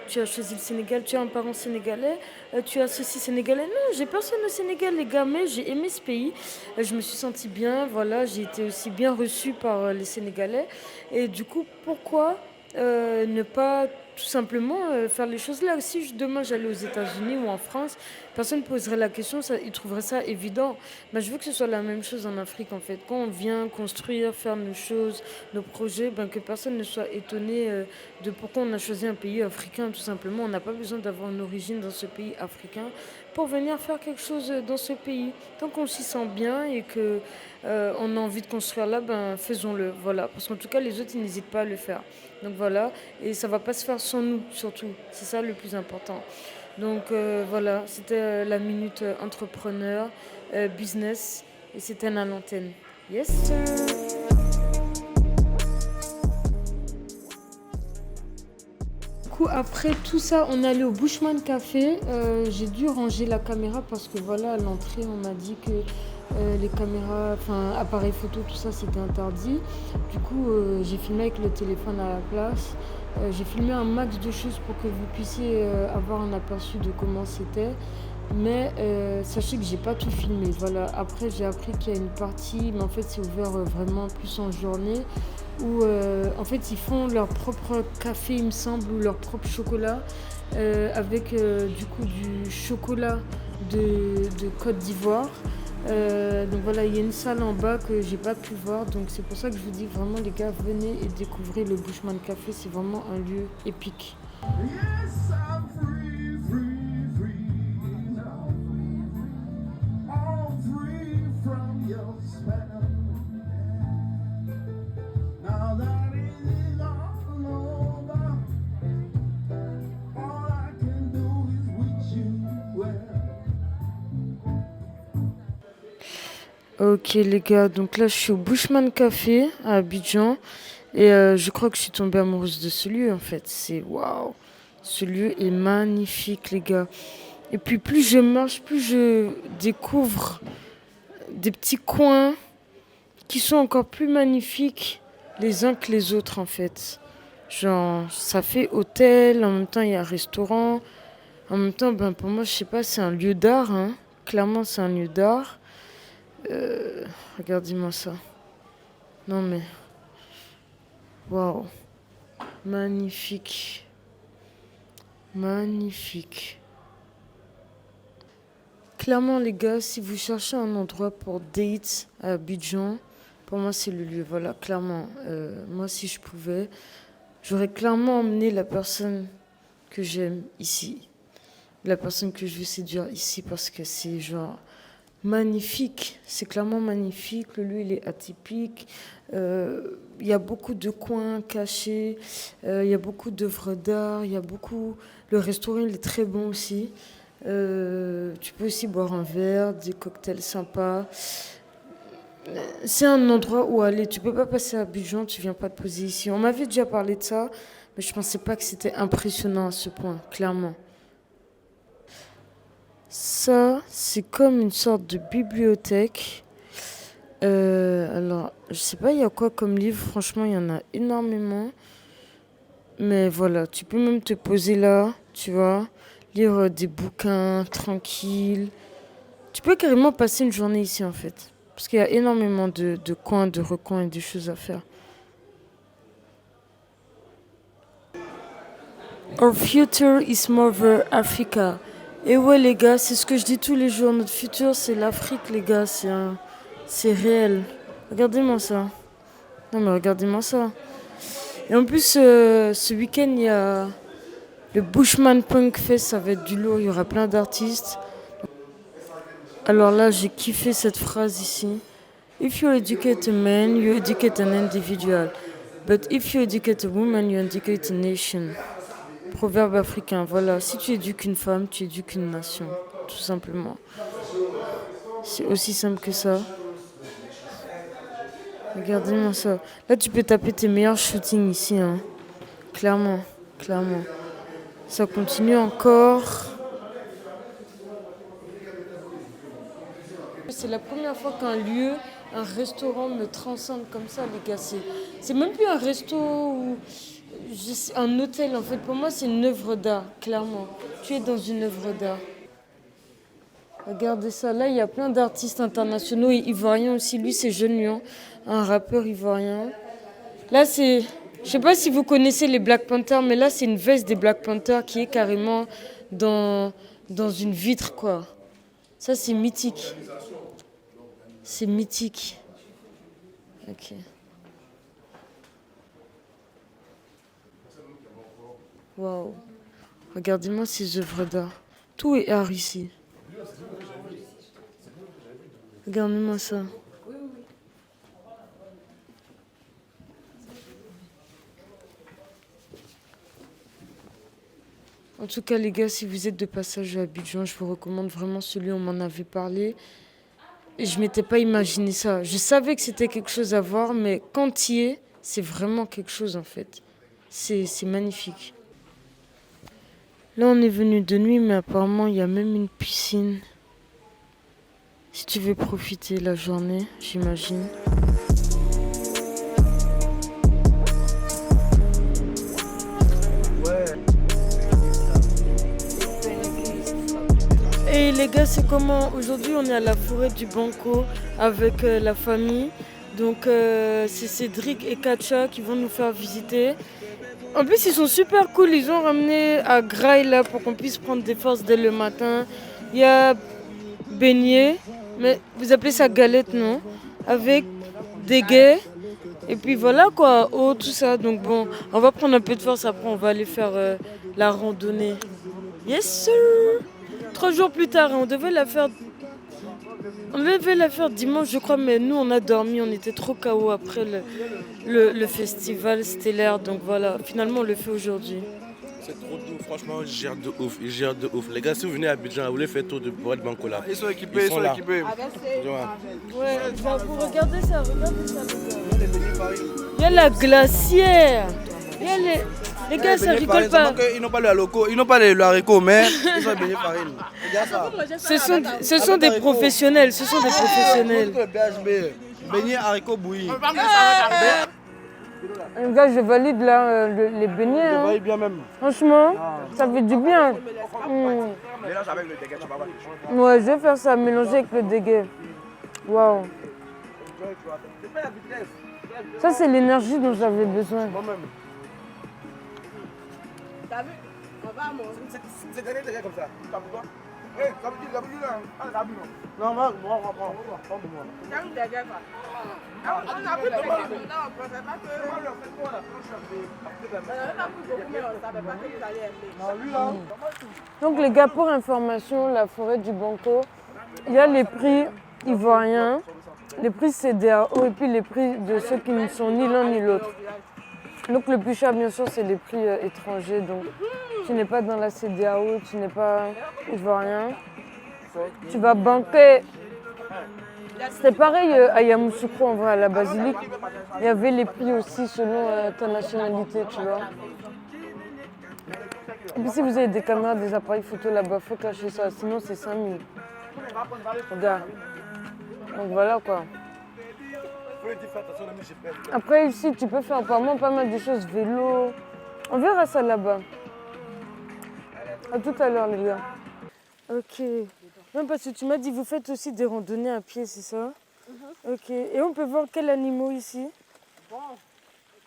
tu as choisi le Sénégal? Tu as un parent sénégalais? Tu as ceci sénégalais? Non, j'ai personne au Sénégal, les gars, mais j'ai aimé ce pays. Je me suis sentie bien, voilà. J'ai été aussi bien reçue par les Sénégalais. Et du coup, pourquoi ne pas tout simplement faire les choses là? Si demain j'allais aux États-Unis ou en France, personne ne poserait la question, ils trouveraient ça évident. Je veux que ce soit la même chose en Afrique en fait. Quand on vient construire, faire nos choses, nos projets, que personne ne soit étonné de pourquoi on a choisi un pays africain tout simplement. On n'a pas besoin d'avoir une origine dans ce pays africain pour venir faire quelque chose dans ce pays. Tant qu'on s'y sent bien et que on a envie de construire là, faisons-le. Voilà. Parce qu'en tout cas, les autres, ils n'hésitent pas à le faire. Donc voilà. Et ça ne va pas se faire sans nous, surtout. C'est ça le plus important. Donc voilà, c'était la minute entrepreneur, business. Et c'était à l'antenne. Yes, sir. Après tout ça, on est allé au Bushman Café. J'ai dû ranger la caméra parce que voilà, à l'entrée, on m'a dit que les caméras, appareils photo, tout ça, c'était interdit. Du coup, j'ai filmé avec le téléphone à la place. J'ai filmé un max de choses pour que vous puissiez avoir un aperçu de comment c'était. Mais sachez que j'ai pas tout filmé. Voilà. Après, j'ai appris qu'il y a une partie, mais en fait, c'est ouvert vraiment plus en journée, où en fait, ils font leur propre café, il me semble, ou leur propre chocolat, avec du coup du chocolat de Côte d'Ivoire. Donc voilà, il y a une salle en bas que j'ai pas pu voir, donc c'est pour ça que je vous dis vraiment les gars, venez et découvrez le Bushman Café, c'est vraiment un lieu épique. Yes, I'm free, free, free now. I'm free from your spell. Now that it is all over, all I can do is wish you well. Ok les gars, donc là je suis au Bushman Café à Abidjan et je crois que je suis tombée amoureuse de ce lieu en fait. C'est waouh, ce lieu est magnifique les gars. Et puis plus je marche, plus je découvre des petits coins qui sont encore plus magnifiques les uns que les autres en fait. Genre ça fait hôtel, en même temps il y a restaurant, en même temps ben pour moi je sais pas, c'est un lieu d'art hein. Clairement c'est un lieu d'art. Regardez-moi ça. Non mais... Waouh. Magnifique. Magnifique. Clairement les gars, si vous cherchez un endroit pour date à Abidjan, pour moi c'est le lieu. Voilà, clairement. Moi si je pouvais, j'aurais clairement emmené la personne que j'aime ici. La personne que je veux séduire ici parce que c'est genre... magnifique, c'est clairement magnifique, le lieu il est atypique, il y a beaucoup de coins cachés, il y a beaucoup d'œuvres d'art, il y a beaucoup... Le restaurant il est très bon aussi, tu peux aussi boire un verre, des cocktails sympas. C'est un endroit où aller, tu peux pas passer à Abidjan, tu viens pas te poser ici. On m'avait déjà parlé de ça, mais je pensais pas que c'était impressionnant à ce point, clairement. Ça, c'est comme une sorte de bibliothèque. Alors, je sais pas, il y a quoi comme livre. Franchement, il y en a énormément. Mais voilà, tu peux même te poser là, tu vois, lire des bouquins tranquilles. Tu peux carrément passer une journée ici, en fait. Parce qu'il y a énormément de coins, de recoins et de choses à faire. Our future is Mother Africa. Et ouais les gars, c'est ce que je dis tous les jours, notre futur c'est l'Afrique les gars, c'est réel. Regardez-moi ça. Non mais regardez-moi ça. Et en plus ce week-end il y a le Bushman Punk Fest, ça va être du lourd, il y aura plein d'artistes. Alors là j'ai kiffé cette phrase ici. If you educate a man, you educate an individual. But if you educate a woman, you educate a nation. Proverbe africain, voilà. Si tu éduques une femme, tu éduques une nation. Tout simplement. C'est aussi simple que ça. Regardez-moi ça. Là, tu peux taper tes meilleurs shootings ici. Hein. Clairement, clairement. Ça continue encore. C'est la première fois qu'un lieu, un restaurant me transcende comme ça, les gars. C'est même plus un resto ou... un hôtel en fait, pour moi c'est une œuvre d'art, clairement. Tu es dans une œuvre d'art. Regardez ça, là il y a plein d'artistes internationaux et ivoiriens aussi. Lui c'est Jeune Lion, un rappeur ivoirien. Là c'est, je sais pas si vous connaissez les Black Panthers, mais là c'est une veste des Black Panthers qui est carrément dans une vitre quoi. Ça c'est mythique. C'est mythique. Ok. Waouh, regardez-moi ces œuvres d'art. Tout est art ici. Regardez-moi ça. En tout cas, les gars, si vous êtes de passage à Abidjan, je vous recommande vraiment ce lieu. On m'en avait parlé. Et je ne m'étais pas imaginé ça. Je savais que c'était quelque chose à voir, mais quand tu y es, c'est vraiment quelque chose en fait. C'est magnifique. Là, on est venu de nuit, mais apparemment, il y a même une piscine. Si tu veux profiter la journée, j'imagine. Et les gars, c'est comment? Aujourd'hui, on est à la forêt du Banco avec la famille. Donc, c'est Cédric et Katia qui vont nous faire visiter. En plus, ils sont super cool. Ils ont ramené à Grail là pour qu'on puisse prendre des forces dès le matin. Il y a beignet, mais vous appelez ça galette, non? Avec des guets. Et puis voilà quoi, eau, tout ça. Donc bon, on va prendre un peu de force. Après, on va aller faire la randonnée. Yes, sir! 3 jours plus tard, on devait la faire dimanche, je crois, mais nous, on a dormi. On était trop KO après le festival stellaire. Donc voilà, finalement, on le fait aujourd'hui. C'est trop doux, franchement, ils gèrent de ouf, ils gèrent de ouf. Les gars, si vous venez à Abidjan, vous voulez faire tour de Boîte Banco là. Ils sont équipés, ils sont là. équipés. Ouais, bah, vous regardez ça, les gars. Il y a la glacière. Il y a les gars, ça rigole pas. Ils n'ont pas le haricot, ils n'ont pas le haricot, mais ils sont baignés farine. Regarde ça. Ce sont des professionnels, ce sont des professionnels. Beignets haricots bouillis. Les gars, je valide là les beignets. Je Hein. valide bien même. Franchement, ça fait du bien. Mélange avec le déguet, tu vas voir. Ouais, je vais faire ça, mélanger avec le déguet. Waouh. Ça, c'est l'énergie dont j'avais besoin. Moi-même. T'as vu? On va manger. C'est dernier déguet comme ça. T'as vu quoi? Eh, ça veut dire là. Ah, t'as vu non? Non, moi, on prend. T'as un déguet quoi? On a pris le déguet. Non, on ne savait pas que. On l'a fait quoi là? On n'a pas pris beaucoup, mais on ne savait pas que vous alliez aimer. Non, lui là. Donc les gars, pour information, la forêt du Banco, il y a les prix ivoiriens, les prix CEDEAO et puis les prix de ceux qui ne sont ni l'un ni l'autre. Donc le plus cher, bien sûr, c'est les prix étrangers. Donc tu n'es pas dans la CEDEAO, tu n'es pas ivoirien. Tu vas banquer. C'était pareil à Yamoussoukro, en vrai, à la basilique. Il y avait les prix aussi selon ta nationalité, tu vois. Et puis si vous avez des caméras, des appareils photo là-bas, il faut cacher ça, sinon c'est 5000. Regarde. Donc voilà quoi. Après ici, tu peux faire apparemment pas mal de choses, vélo. On verra ça là-bas. À tout à l'heure les gars. Ok. Non, parce que tu m'as dit, vous faites aussi des randonnées à pied, c'est ça? Ok. Et on peut voir quels animaux ici? Bon,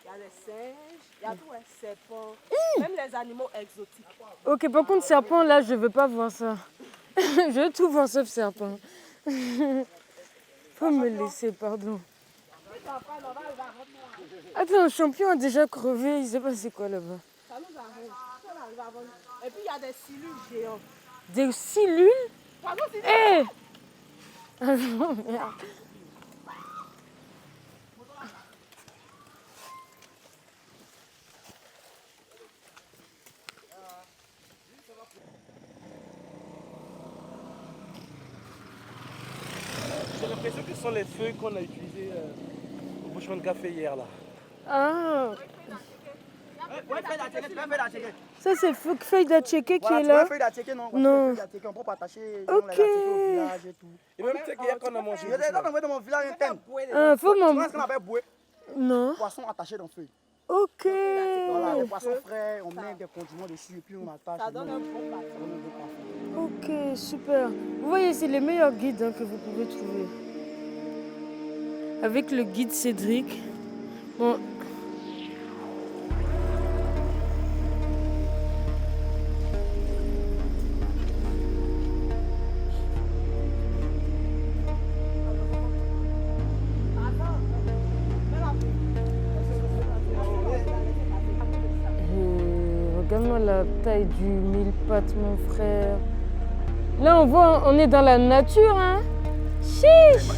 il y a les singes, il y a tout un serpent, même les animaux exotiques. Ok, par contre, serpent, là, je veux pas voir ça. Je veux tout voir sauf serpent. Faut me laisser, pardon. Attends, le champion a déjà crevé, il s'est passé quoi là-bas? Ça nous arrive. Et puis il y a des cellules géants. Des cellules? Hé! Ah non, merde. J'ai l'impression que ce sont les feuilles qu'on a utilisées au bouchon de café hier là. Ah! Ça, c'est feuille d'atchéké qui est là? Non. Ok. Et même tu sais qu'hier quand on a mangé. Dans mon village interne. Ah, faut m'en... Tu vois ce qu'on appelle bouée? Non. Poisson attaché dans le feuille. Ok. Voilà, les poissons frais, on met des condiments dessus et puis on attache. Ça donne un bon parfum. Ok, super. Vous voyez, c'est les meilleurs guides hein, que vous pouvez trouver. Avec le guide Cédric. Bon. Regarde-moi la taille du mille pattes, mon frère. Là, on voit, on est dans la nature, hein. Chiche.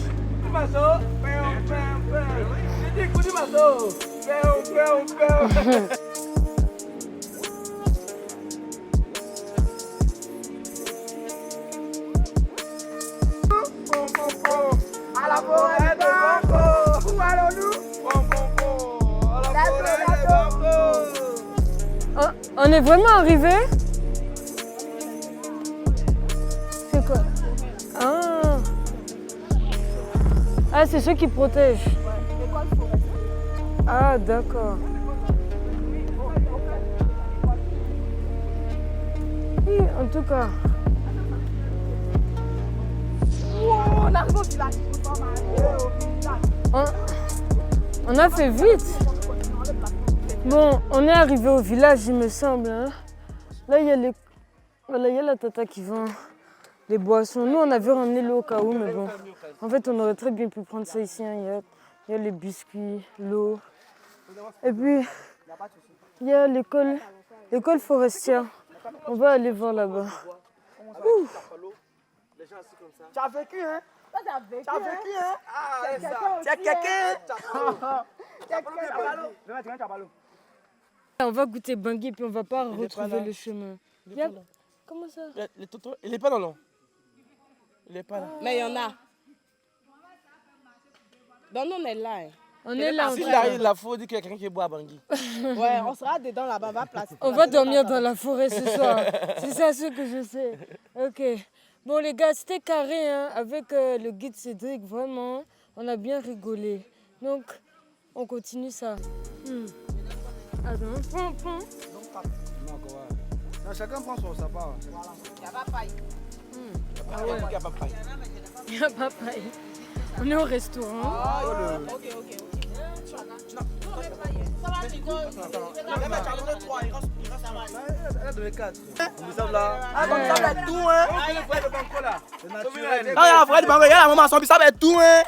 À la forêt de Banco. Où allons-nous? On est vraiment arrivé? C'est quoi? Ah. Ah, c'est ceux qui protègent. Ah, d'accord. Oui, en tout cas. arrive au village. Nous sommes arrivés au village. On a fait vite. Bon, on est arrivé au village, il me semble. Hein. Là, il y a les... voilà, il y a la tata qui vend les boissons. Nous, on avait ramené l'eau au cas où, mais bon. En fait, on aurait très bien pu prendre ça ici. Hein. Il y a les biscuits, l'eau. Et puis, il y a l'école forestière. On va aller voir là-bas. Tu as vécu, hein? Toi, tu as vécu, Tu as vécu, hein? Ah, c'est ça. Tu es quelqu'un. On va goûter Bangui, puis on va pas retrouver le chemin. Comment ça? Le toto, il est pas dans l'eau. Il est pas là. Mais il y en a. Donc, nous, on est là. Hein. On est là. S'il arrive là, il faut dire qu'il y a quelqu'un qui boit à Bangui. Ouais, on sera dedans là-bas, on va placer. On va dormir dans la forêt ce soir. C'est ça ce que je sais. Ok. Bon les gars, c'était carré hein, avec le guide Cédric, vraiment. On a bien rigolé. Donc, on continue ça. Attends, prends. Non, chacun prend son sapin. Il n'y a pas paille. Ah ouais. Il n'y a pas paille. Il n'y a pas paille. On est au restaurant. Ok. Elle a donné 4. Nous sommes là. Ah, comme ça va être tout, hein. Ah, il y a un vrai du bango, il y a la maman, ça va être tout, hein.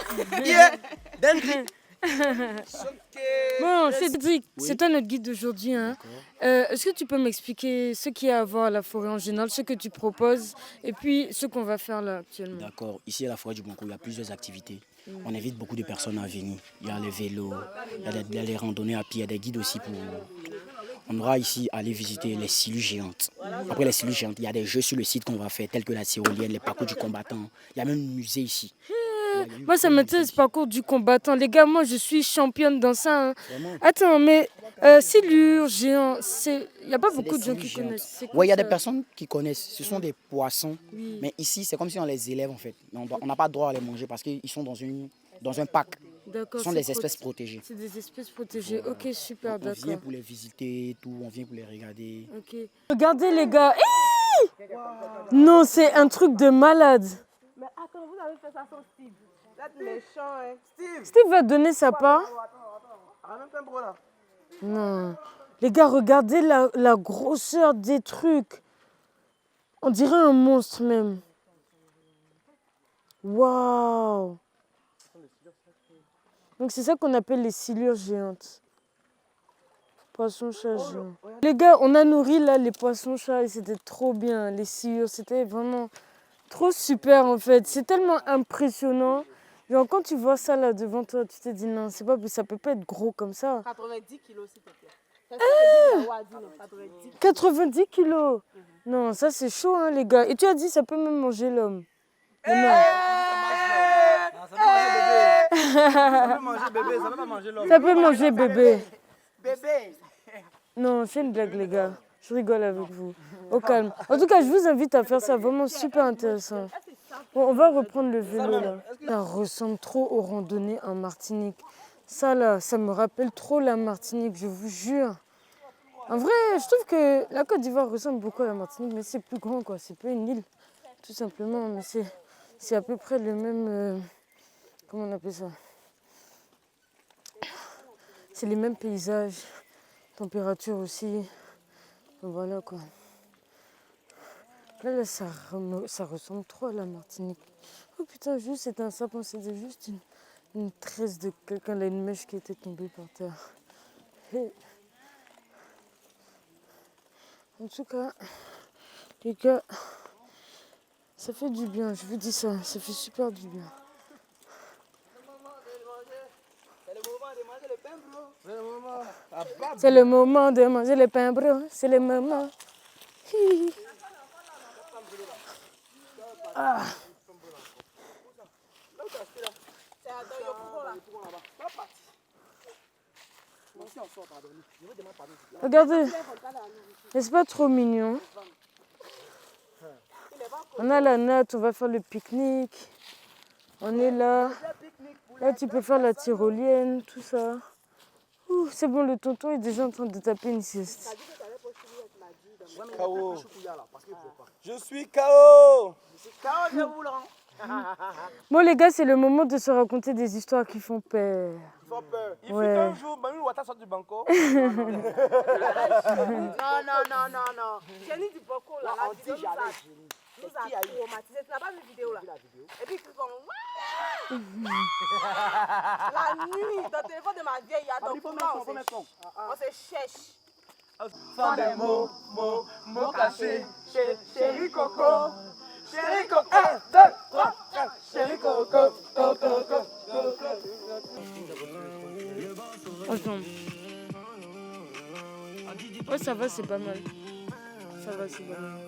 Bon, Cédric, c'est toi notre guide d'aujourd'hui. Hein. Est-ce que tu peux m'expliquer ce qu'il y a à voir à la forêt en général, ce que tu proposes et puis ce qu'on va faire là actuellement? D'accord. Ici à la forêt du Banco, il y a plusieurs activités. On invite beaucoup de personnes à venir. Il y a les vélos, il y a les randonnées à pied, il y a des guides aussi pour... On aura ici à aller visiter les cellules géantes. Après les cellules géantes, il y a des jeux sur le site qu'on va faire, tels que la tyrolienne, les parcours du combattant. Il y a même un musée ici. Moi, ça m'intéresse, parcours du combattant. Les gars, moi, je suis championne dans ça. Hein. Attends, mais cellules géantes, il n'y a pas beaucoup de gens qui connaissent. Oui, il y a des personnes qui connaissent. Ce sont des poissons. Oui. Mais ici, c'est comme si on les élève, en fait. On n'a pas le droit à les manger parce qu'ils sont dans un parc. D'accord. Ce sont des espèces protégées. C'est des espèces protégées. Voilà. Ok, super, d'accord. On vient pour les visiter, tout. On vient pour les regarder. Ok. Regardez, les gars. Non, c'est un truc de malade. Mais attends, vous avez fait ça sans Steve. Vous êtes méchant, hein. Steve va donner sa part. Attends. Non. Les gars, regardez la grosseur des trucs. On dirait un monstre même. Waouh. Donc c'est ça qu'on appelle les silures géantes. Poissons-chats géants. Les gars, on a nourri là les poissons-chats et c'était trop bien. Les silures, c'était vraiment trop super en fait. C'est tellement impressionnant. Genre quand tu vois ça là devant toi, tu te dis non, c'est pas, ça peut pas être gros comme ça. 90 kilos s'il te plaît. 90 kilos. Non, ça c'est chaud hein les gars. Et tu as dit ça peut même manger l'homme. Ça peut manger bébé, ça peut pas manger l'homme. Ça peut manger bébé. Bébé. Non, c'est une blague les gars. Je rigole avec vous. Au calme. En tout cas, je vous invite à faire ça. Vraiment super intéressant. Bon, on va reprendre le vélo là. Ça ressemble trop aux randonnées en Martinique. Ça là, ça me rappelle trop la Martinique, je vous jure. En vrai, je trouve que la Côte d'Ivoire ressemble beaucoup à la Martinique, mais c'est plus grand quoi. C'est pas une île, tout simplement. Mais c'est à peu près le même... comment on appelle ça? C'est les mêmes paysages, température aussi. Voilà quoi. Là, ça ressemble trop à la Martinique. Oh putain, juste c'était un sapin, c'était juste une tresse de quelqu'un, là, une mèche qui était tombée par terre. Et... en tout cas, les gars, ça fait du bien, je vous dis ça, ça fait super du bien. C'est le moment de manger le pain bro, c'est le moment. Ah. Regardez, n'est-ce pas trop mignon? On a la natte, on va faire le pique-nique. On est là. Là, tu peux faire la tyrolienne, tout ça. C'est bon, le tonton est déjà en train de taper une sieste. KO. Je suis KO. Je suis KO, je vous le rends. Bon, les gars, c'est le moment de se raconter des histoires qui font peur. Ils font peur. Il Ouais. fut un jour, Manu Ouattara sort du banco. Non. Jenny du Boko, là, la vidéo nous a traumatisé. Tu n'as pas vu la vidéo là? Et puis, la nuit, dans le téléphone de ma vieille, il y a ton courant, on se cherche. Sans des mots cachés. Chéri Coco. Chéri Coco. 1, 2, 3, 4. Chéri Coco. Coco. Attends. Ouais, ça va, c'est pas mal. Ça va, c'est pas mal.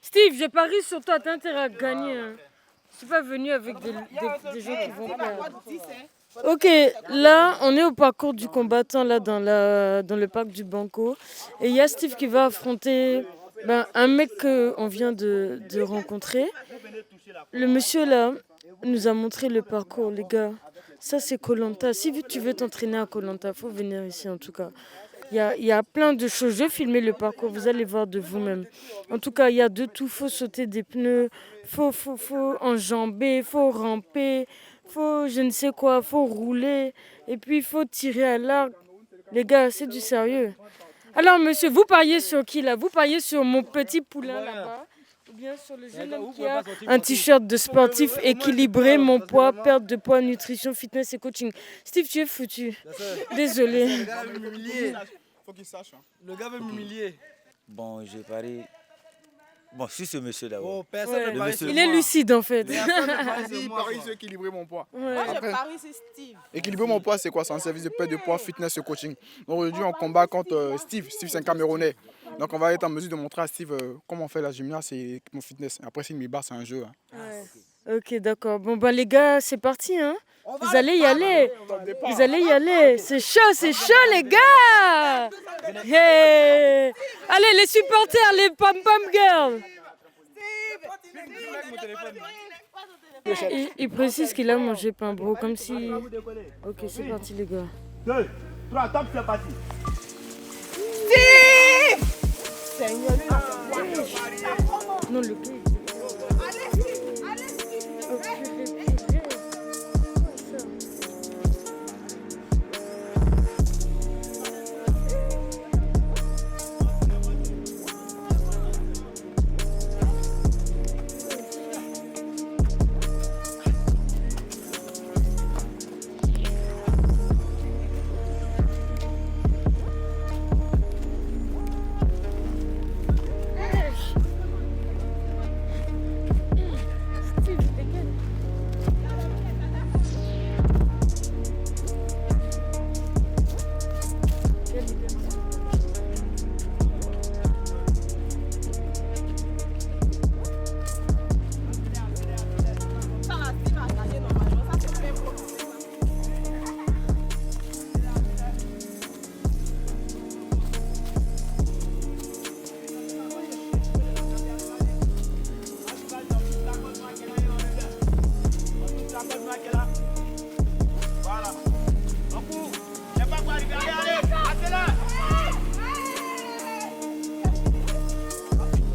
Steve, j'ai parié sur toi, t'as intérêt à gagner. Hein. Je suis pas venu avec des gens qui vont perdre. Ok, là, on est au parcours du combattant, là, dans le parc du Banco. Et il y a Steve qui va affronter un mec qu'on vient de rencontrer. Le monsieur, là, nous a montré le parcours, les gars. Ça, c'est Koh Lanta. Si tu veux t'entraîner à Koh Lanta, il faut venir ici, en tout cas. Il y a plein de choses. Je vais filmer le parcours, vous allez voir de vous-même. En tout cas, il y a de tout. Il faut sauter des pneus, faut enjamber, faut ramper, faut je ne sais quoi, faut rouler. Et puis, il faut tirer à l'arc. Les gars, c'est du sérieux. Alors, monsieur, vous pariez sur qui, là? Vous pariez sur mon petit poulain, là-bas? Ou bien sur le jeune homme qui a un t-shirt de sportif équilibré, mon poids, perte de poids, nutrition, fitness et coaching. Steve, tu es foutu. Désolé. Le gars veut m'humilier. Faut qu'il sache. Le gars veut m'humilier. Bon, je parie. Bon, si ce monsieur d'abord. Oh, personne ne parie. Il est lucide en fait. Il parie sur équilibrer mon poids. Ouais. Moi, je parie sur Steve. Équilibrer mon poids, c'est quoi? C'est un service de perte de poids, fitness et coaching. Donc aujourd'hui, on combat contre Steve. Steve, c'est un Camerounais. Donc on va être en mesure de montrer à Steve comment on fait la gymnase et mon fitness. Après, s'il me bat, c'est un jeu. Hein. Ouais. Ok, d'accord. Bon, les gars, c'est parti. Hein. Vous allez y aller. Vous allez y aller. C'est chaud, les gars. Hey. Allez, les supporters, les pom-pom girls. Il précise qu'il a mangé pain bro, comme si... Ok, c'est parti, les gars. 2, 3, top, c'est parti. Non, le gars.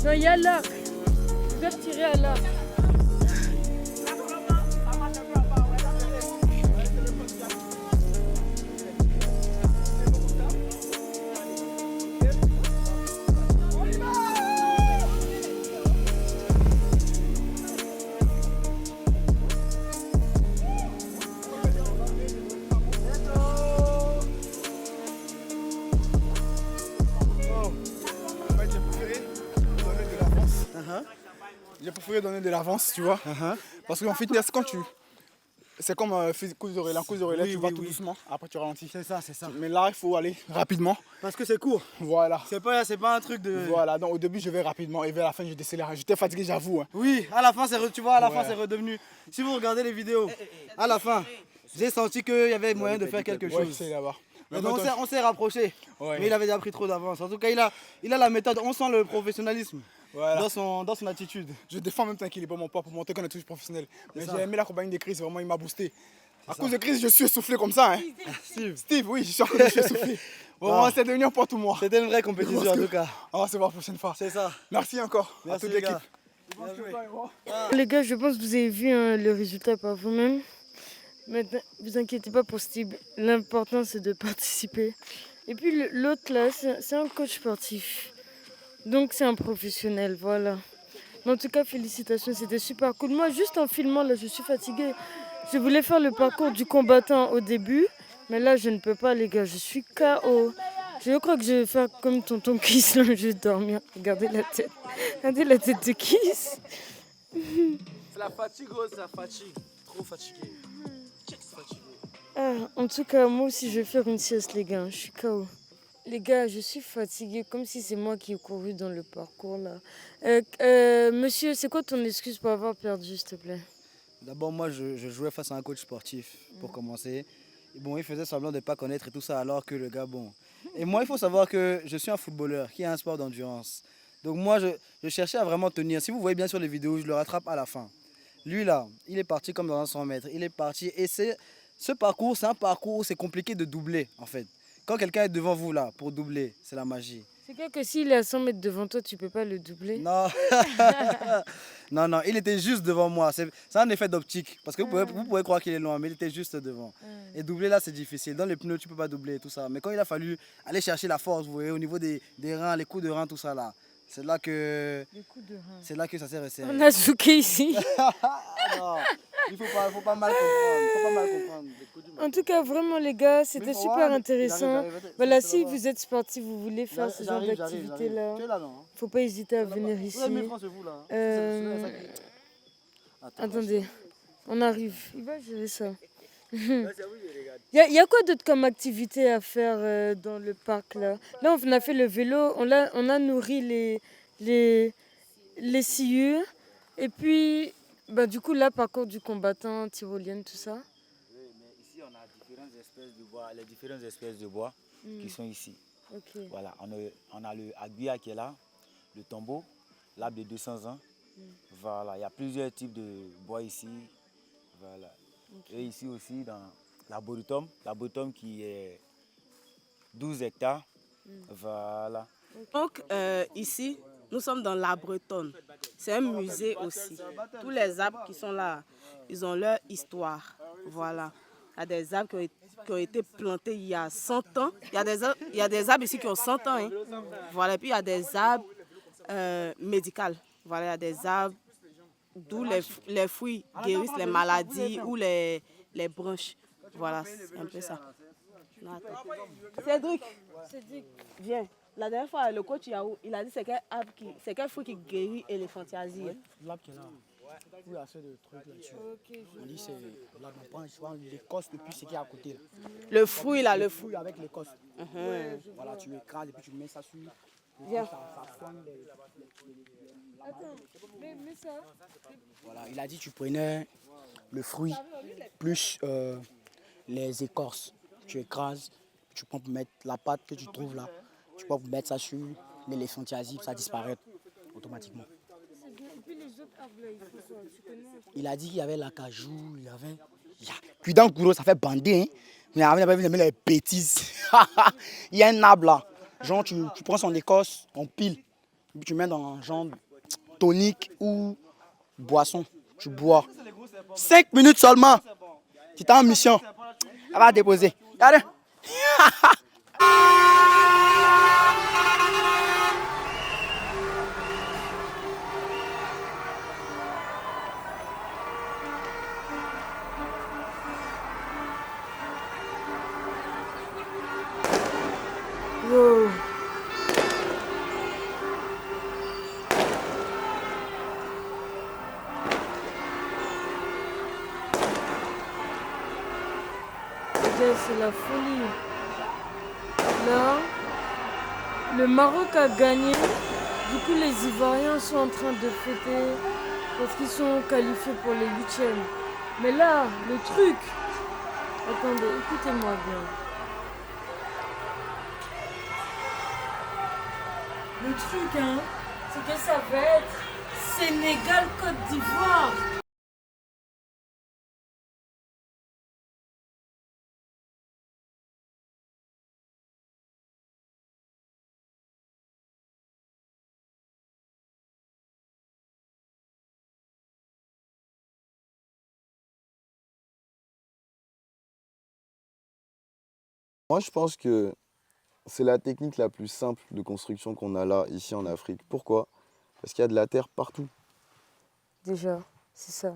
Non, il y a l'arc. Vous devez tirer à l'arc. J'ai préféré donner de l'avance, tu vois. Parce qu'en fitness, quand tu... C'est comme un course de relais. En course de relais, tu vas tout doucement, après tu ralentis. C'est ça, c'est ça. Mais là, il faut aller rapidement. Parce que c'est court. Voilà. C'est pas un truc de... Voilà, donc au début, je vais rapidement et vers la fin, je décélère. J'étais fatigué, j'avoue. Hein. Oui, à la fin, tu vois, à la fin, c'est redevenu... Si vous regardez les vidéos, à la fin, j'ai senti qu'il y avait moyen de faire quelque chose. Oui, c'est là-bas. Donc on s'est rapproché, mais il avait déjà pris trop d'avance. En tout cas, il a la méthode, on sent le professionnalisme dans son attitude. Je défends en même temps qu'il est pas mon poids pour montrer qu'on est tous professionnels. Mais j'ai aimé la compagnie de Chris, vraiment il m'a boosté. À cause de Chris, je suis essoufflé comme ça. Hein. Steve, oui, je suis essoufflé. Bon, c'est devenu un poids tout moi. C'était une vraie compétition en tout cas. On va se voir la prochaine fois. C'est ça. Merci encore à toute l'équipe. Les gars, je pense que vous avez vu hein, le résultat par vous-même. Maintenant, vous inquiétez pas pour Steve. L'important, c'est de participer. Et puis l'autre là, c'est un coach sportif. Donc c'est un professionnel, voilà. Mais en tout cas, félicitations, c'était super cool. Moi, juste en filmant, là, je suis fatiguée. Je voulais faire le parcours du combattant au début. Mais là, je ne peux pas, les gars. Je suis KO. Je crois que je vais faire comme tonton Kiss, là, je vais dormir. Regardez la tête. Regardez la tête de Kiss. C'est la fatigue, gros, c'est la fatigue. Trop fatigué. Fatigué. Ah, en tout cas, moi aussi, je vais faire une sieste, les gars. Je suis KO. Les gars, je suis fatiguée, comme si c'est moi qui ai couru dans le parcours, là. Monsieur, c'est quoi ton excuse pour avoir perdu, s'il te plaît? D'abord, moi, je jouais face à un coach sportif, pour commencer. Et bon, il faisait semblant de ne pas connaître et tout ça, alors que le gars, bon... Et moi, il faut savoir que je suis un footballeur qui a un sport d'endurance. Donc moi, je cherchais à vraiment tenir. Si vous voyez bien sur les vidéos, je le rattrape à la fin. Lui, là, il est parti comme dans un 100 mètres. Il est parti. Et ce parcours, c'est un parcours où c'est compliqué de doubler, en fait. Quand quelqu'un est devant vous, là, pour doubler, c'est la magie. C'est clair que s'il est à 100 mètres devant toi, tu peux pas le doubler? Non, non, non, il était juste devant moi. C'est un effet d'optique. Parce que vous pouvez croire qu'il est loin, mais il était juste devant. Et doubler là, c'est difficile. Dans les pneus, tu peux pas doubler et tout ça. Mais quand il a fallu aller chercher la force, vous voyez, au niveau des reins, les coups de reins, tout ça là, c'est là que ça s'est resserré. On a zouké ici. Non, il faut pas mal comprendre. Faut pas mal comprendre. En tout cas, vraiment les gars, c'était super intéressant. Voilà, si vous êtes sportif, vous voulez faire ce genre d'activité-là, faut pas hésiter à venir ici. Attendez, on arrive. Il va gérer ça. Il y a quoi d'autre comme activité à faire dans le parc là? Là, on a fait le vélo, on a nourri les sciures. Et puis, bah, du coup, là, parcours du combattant, tyrolienne, tout ça. Oui, mais ici, on a différentes espèces de bois, les différentes espèces de bois qui sont ici. Okay. Voilà, on a le aguilla qui est là, le tombeau, l'arbre de 200 ans. Voilà, il y a plusieurs types de bois ici. Voilà. Okay. Et ici aussi, dans l'arboretum qui est 12 hectares. Voilà. Donc, ici, nous sommes dans l'Arbretonne. C'est un musée aussi. Tous les arbres qui sont là, ils ont leur histoire. Voilà. Il y a des arbres qui ont été plantés il y a 100 ans. Il y a des arbres ici qui ont 100 ans. Hein. Voilà. Et puis, il y a des arbres médicaux. Voilà. Il y a des arbres d'où les fruits guérissent les maladies ou les branches. Voilà, c'est un peu ça. Cédric, viens. La dernière fois, le coach Yahoo, il a dit c'est quel fruit qui guérit l'éléphantiasie. L'arbre qui est là. Oui, il y a assez de trucs là-dessus. On dit c'est l'arbre, on prend l'écosse depuis ce qui est à côté. Là. Le fruit là, le fruit avec l'écosse. Voilà, tu écrases et puis tu mets ça sur. Viens. Attends, mais ça. Voilà, il a dit tu prenais le fruit plus les écorces. Tu écrases, tu prends pour mettre la pâte que tu trouves là. Tu peux mettre ça sur l'éléphantiasie, ça disparaît automatiquement. Et puis les autres arbres là, tu connais? Il a dit qu'il y avait l'acajou, il y avait. Puis dans le gourou, ça fait bander, hein. Mais il y avait les bêtises. Il y a un arbre là. Genre, tu prends son écorce, on pile. Puis tu mets dans un genre tonique ou boisson. Tu bois. 5 minutes seulement. Tu es en mission. Elle va déposer. Allez. Wow. C'est la folie. Là, le Maroc a gagné. Du coup, les Ivoiriens sont en train de fêter parce qu'ils sont qualifiés pour les 8e. Mais là, le truc... Attendez, écoutez-moi bien. Le truc, hein, c'est que ça va être Sénégal-Côte d'Ivoire. Moi, je pense que c'est la technique la plus simple de construction qu'on a là, ici en Afrique. Pourquoi? Parce qu'il y a de la terre partout. Déjà, c'est ça.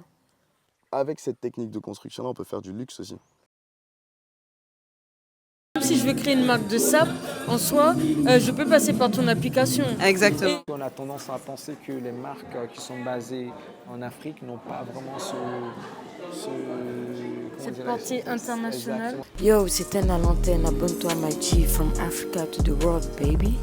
Avec cette technique de construction-là, on peut faire du luxe aussi. Si je veux créer une marque de sable, en soi, je peux passer par ton application. Exactement. On a tendance à penser que les marques qui sont basées en Afrique n'ont pas vraiment cette portée internationale. Yo, c'est un à l'antenne. Abonne-toi, my G, from Africa to the world, baby.